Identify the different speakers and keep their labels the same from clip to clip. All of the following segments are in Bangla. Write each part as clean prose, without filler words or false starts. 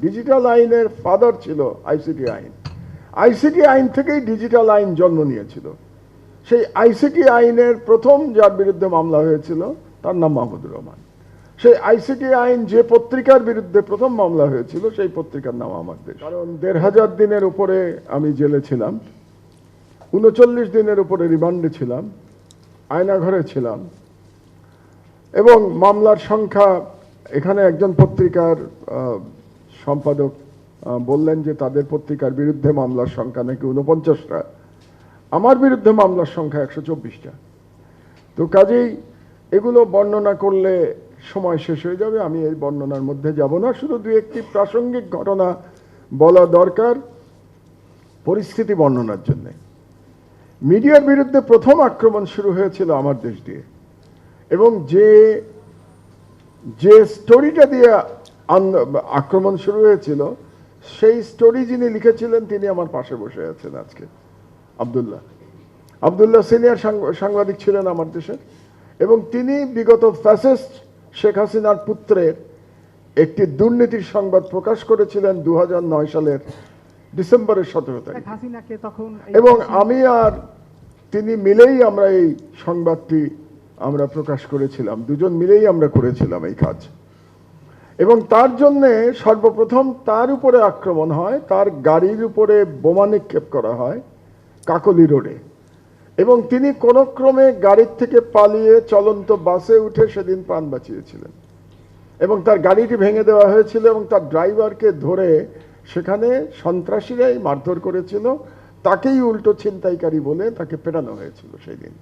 Speaker 1: ডিজিটাল আইনের ফাদার ছিল আইসিটি আইন। আইসিটি আইন থেকেই ডিজিটাল আইন জন্ম নিয়েছিল। সেই আইসিটি আইনের প্রথম যার বিরুদ্ধে মামলা হয়েছিল তার নাম মাহমুদুর রহমান। সেই আইসিটি আইন যে পত্রিকার বিরুদ্ধে প্রথম মামলা হয়েছিল সেই পত্রিকার নাম আমার দেশ। কারণ ১,৫০০ দিনের উপরে আমি জেলে ছিলাম, ৩৯ দিনের উপরে রিমান্ডে ছিলাম, আয়নাঘরে ছিলাম, এবং মামলার সংখ্যা, এখানে একজন পত্রিকার সম্পাদক বললেন যে তাদের পত্রিকার বিরুদ্ধে মামলার সংখ্যা নাকি ৪৯টা, আমার বিরুদ্ধে মামলার সংখ্যা ১২৪টা। তো কাজেই এগুলো বর্ণনা করলে সময় শেষ হয়ে যাবে, আমি এই বর্ণনার মধ্যে যাব না। শুধু দুই একটি প্রাসঙ্গিক ঘটনা বলা দরকার পরিস্থিতি বর্ণনার জন্য। মিডিয়ার বিরুদ্ধে প্রথম আক্রমণ শুরু হয়েছিল আমার দেশ দিয়ে, এবং যে স্টোরিটা দিয়ে আক্রমণ শুরু হয়েছিল সেই স্টোরি যিনি লিখেছিলেন তিনি আমার পাশে বসে আছেন আজকে। আব্দুল্লাহ সিনিয়র সাংবাদিক ছিলেন আমার দেশের, এবং তিনি বিগত ফ্যাসিস্ট শেখ হাসিনার পুত্রের একটি দুর্নীতির সংবাদ প্রকাশ করেছিলেন ২০০৯ সালের ডিসেম্বরের ১৭ তারিখ, এবং আমি আর তিনি মিলেই আমরা এই সংবাদটি আমরা প্রকাশ করেছিলাম, দুজন মিলেই আমরা করেছিলাম এই কাজ। এবং তার জন্যে সর্বপ্রথম তার উপরে আক্রমণ হয়, তার গাড়ির উপরে বোমা নিক্ষেপ করা হয় কাকলি রোডে, এবং তিনি কোনো ক্রমে গাড়ির থেকে পালিয়ে চলন্ত বাসে উঠে সেদিন প্রাণ বাঁচিয়েছিলেন, এবং তার গাড়িটি ভেঙে দেওয়া হয়েছিল, এবং তার ড্রাইভারকে ধরে সেখানে সন্ত্রাসীরাই মারধর করেছিল, তাকেই উল্টো ছিনতাইকারী বলে তাকে পেটানো হয়েছিল সেই দিন।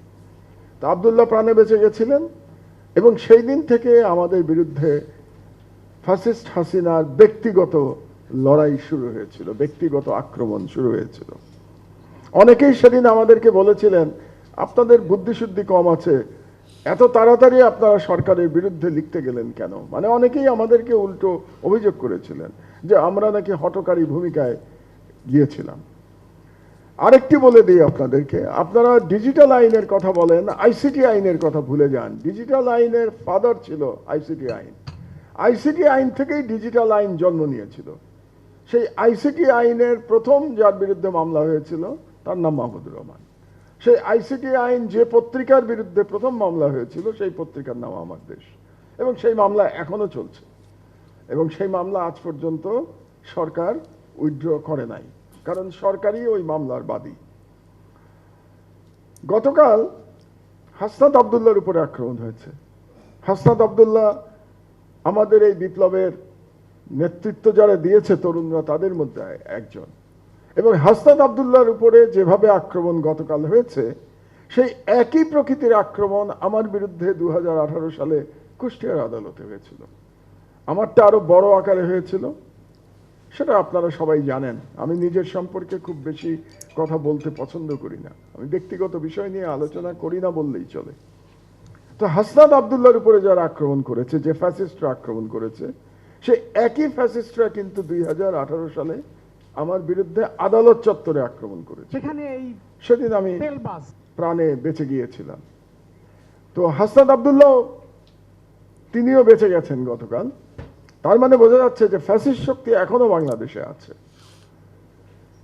Speaker 1: তো আব্দুল্লাহ প্রাণে বেঁচে গেছিলেন, এবং সেই দিন থেকে আমাদের বিরুদ্ধে ফ্যাসিস্ট হাসিনার ব্যক্তিগত লড়াই শুরু হয়েছিল, ব্যক্তিগত আক্রমণ শুরু হয়েছিল। অনেকেই সেদিন আমাদেরকে বলেছিলেন আপনাদের বুদ্ধিশুদ্ধি কম আছে, এত তাড়াতাড়ি আপনারা সরকারের বিরুদ্ধে লিখতে গেলেন কেন। মানে অনেকেই আমাদেরকে উল্টো অভিযোগ করেছিলেন যে আমরা নাকি হঠকারী ভূমিকায় গিয়েছিলাম। আরেকটি বলে দিই আপনাদেরকে, আপনারা ডিজিটাল আইনের কথা বলেন, আইসিটি আইনের কথা ভুলে যান। ডিজিটাল আইনের ফাদার ছিল আইসিটি আইন। আইসিটি আইন থেকেই ডিজিটাল আইন জন্ম নিয়েছিল। সেই আইসিটি আইনের প্রথম যার বিরুদ্ধে মামলা হয়েছিল তার নাম মাহমুদুর রহমান। সেই আইসিটি আইন যে পত্রিকার বিরুদ্ধে প্রথম মামলা হয়েছিল সেই পত্রিকার নাম আমার দেশ, এবং সেই মামলা এখনো চলছে, এবং সেই মামলা আজ পর্যন্ত সরকার উইথড্র করে নাই, কারণ সরকারই ওই মামলার বাদী। গতকাল হাসনাত আব্দুল্লাহর উপরে আক্রমণ হয়েছে। হাসনাত আব্দুল্লাহ আমাদের এই বিপ্লবের নেতৃত্ব যারা দিয়েছে তরুণরা তাদের মধ্যে একজন, এবং হাসনাত আব্দুল্লাহর উপরে যেভাবে আক্রমণ গতকাল হয়েছে সেই একই প্রকৃতির আক্রমণ আমার বিরুদ্ধে ২০১৮ সালে কুষ্টিয়ার আদালতে হয়েছিল। আমারটা আরো বড় আকারে হয়েছিল, সেটা আপনারা সবাই জানেন। আমি নিজের সম্পর্কে খুব বেশি কথা বলতে পছন্দ করি না, আমি ব্যক্তিগত বিষয় নিয়ে আলোচনা করি না বললেই চলে। তো হাসনাত আব্দুল্লাহর উপরে যারা আক্রমণ করেছে, যে ফ্যাসিস্টরা আক্রমণ করেছে, সে একই ফ্যাসিস্টরা কিন্তু ২০১৮ সালে আমার বিরুদ্ধে আদালত চত্বরে আক্রমণ করেছে। সেদিন আমি প্রাণে বেঁচে গিয়েছিলাম। তো হাসনাত আব্দুল্লাহ তিনিও বেঁচে গেছেন গতকাল। তার মানে বোঝা যাচ্ছে যে ফ্যাসিস্ট শক্তি এখনো বাংলাদেশে আছে।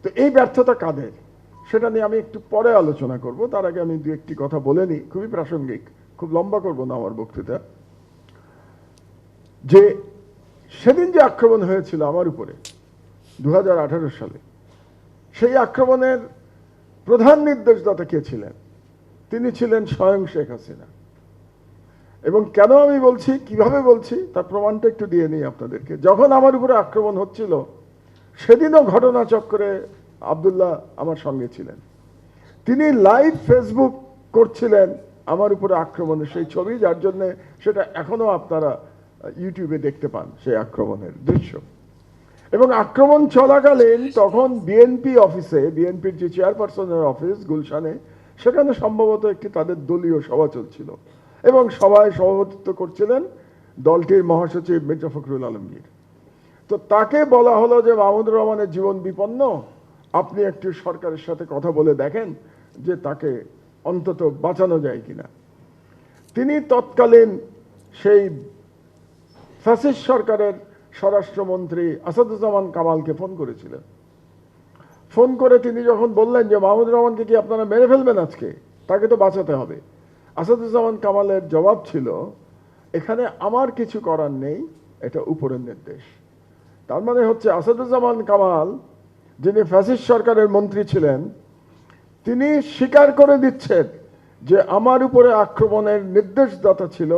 Speaker 1: তো এই ব্যর্থতা কাদের সেটা নিয়ে আমি একটু পরে আলোচনা করব। তার আগে আমি দু একটি কথা বলে নিই, খুবই প্রাসঙ্গিক, খুব লম্বা করব না আমার বক্তৃতা। যে সেদিন যে আক্রমণ হয়েছিল আমার উপরে ২০১৮ সালে, সেই আক্রমণের প্রধান নির্দেশদাতা কে ছিলেন? তিনি ছিলেন স্বয়ং শেখ হাসিনা। এবং কেন আমি বলছি, কিভাবে বলছি তার প্রমাণটা একটু দিয়ে নিই আপনাদেরকে। যখন আমার উপরে আক্রমণ হচ্ছিল সেদিনও ঘটনাচক্রে আব্দুল্লাহ আমার সঙ্গে ছিলেন। তিনি লাইভ ফেসবুক করছিলেন আমার উপরে আক্রমণের সেই ছবি, যার জন্য সেটা এখনো আপনারা ইউটিউবে দেখতে পান সেই আক্রমণের দৃশ্য। এবং আক্রমণ চলাকালীন তখন বিএনপি অফিসে, বিএনপির যে চেয়ারপারসনের অফিস গুলশানে, সেখানে সম্ভবত একটি তাদের দলীয় সভা চলছিল, এবং সভায় সভাপতিত্ব করছিলেন দলটির মহাসচিব মির্জা ফখরুল আলমগীর। তো তাকে বলা হলো যে মাহমুদুর রহমানের জীবন বিপন্ন, আপনি একটু সরকারের সাথে কথা বলে দেখেন যে তাকে অন্তত বাঁচানো যায় কিনা। তিনি তৎকালীন সেই ফ্যাসিস্ট সরকারের স্বরাষ্ট্রমন্ত্রী আসাদুজ্জামান কামালকে ফোন করেছিলেন। ফোন করে তিনি যখন বললেন যে মাহমুদুর রহমানকে কি আপনারা মেরে ফেলবেন আজকে, তাকে তো বাঁচাতে হবে, আসাদুজ্জামান কামালের জবাব ছিল, এখানে আমার কিছু করার নেই, এটা উপরের নির্দেশ। তার মানে হচ্ছে আসাদুজ্জামান কামাল, যিনি ফ্যাসিস্ট সরকারের মন্ত্রী ছিলেন, তিনি স্বীকার করে দিচ্ছেন যে আমার উপরে আক্রমণের নির্দেশদাতা ছিল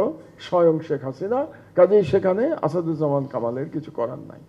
Speaker 1: স্বয়ং শেখ হাসিনা, কাজেই সেখানে আসাদুজ্জামান কামালের কিছু করার নাই।